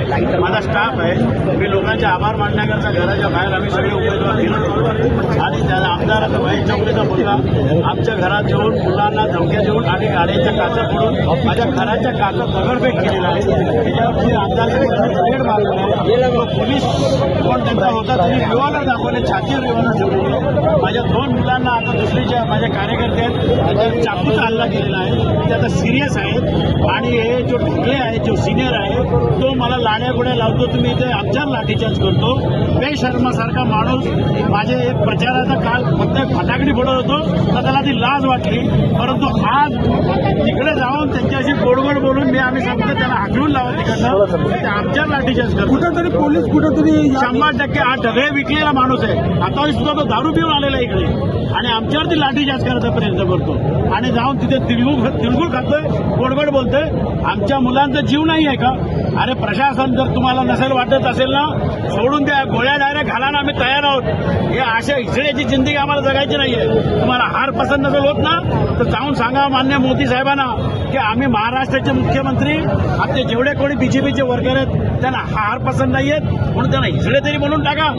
माझा स्टाफ आहे. मी लोकांचे आभार मानण्याकरता घराच्या बाहेर आम्ही सगळे उमेदवार गेलो आणि त्याला आमदार महेश चौगलेचा मुलगा आमच्या घरात येऊन मुलांना धमक्या देऊन आणि गाड्यांच्या काचा फोडून माझ्या घराच्या काचा दगडफेक केलेला आहे. त्याच्यावरती आमदार रेड मारला आहे. पोलीस कोण त्यांचा होता त्यांनी रिव्हॉल्वर दाखवले, छातीवर रिव्हॉल्वर ठेवलेले. माझ्या 2 मुलांना आता दुसरीच्या माझ्या कार्यकर्ते आहेत त्याच्यावर चाकूचा हल्ला केलेला आहे. ते आता सिरियस आहेत आणि हे जो ढोकले आहे जो सिनियर आहे तो मला लाड्या गोड्या लावतो, तुम्ही इथे आमच्यावर लाठीचार्ज करतो. बेशर्मासारखा माणूस माझे एक प्रचाराचा काल फक्त फटाकडी फोडत होतो तर त्याला ती लाज वाटली, परंतु आज तिकडे जाऊन त्यांच्याशी गोडगोड बोलून आम्ही सांगतो त्याला हाकलून लावा तिकडनं, ते आमच्यावर लाठीचार्ज करतो. कुठेतरी पोलीस कुठेतरी 100% हा ढगळे विकलेला माणूस आहे. आता सुद्धा तो दारू पिऊन आलेला आहे इकडे आणि आमच्यावरती लाठीचार्ज करायचा प्रयत्न करतो आणि जाऊन तिथे तिळगुळ खातोय, गोडगोड बोलतोय. आमच्या मुलांचा जीव नाही आहे का? अरे प्रशासन जर तुम्हाला नसेल वाटत असेल ना सोडून द्या, गोळ्या डायरेक्ट घाला ना, आम्ही तयार आहोत. हे अशा हिजड्याची जिंदगी आम्हाला जगायची नाहीये. तुम्हाला हार पसंत नसेल होत ना तर जाऊन सांगा मान्य मोदी साहेबांना की आम्ही महाराष्ट्राचे मुख्यमंत्री, आपले जेवढे कोणी बीजेपीचे वर्कर आहेत त्यांना हार पसंत नाहीयेत म्हणून त्यांना हिजडे तरी म्हणून टाका.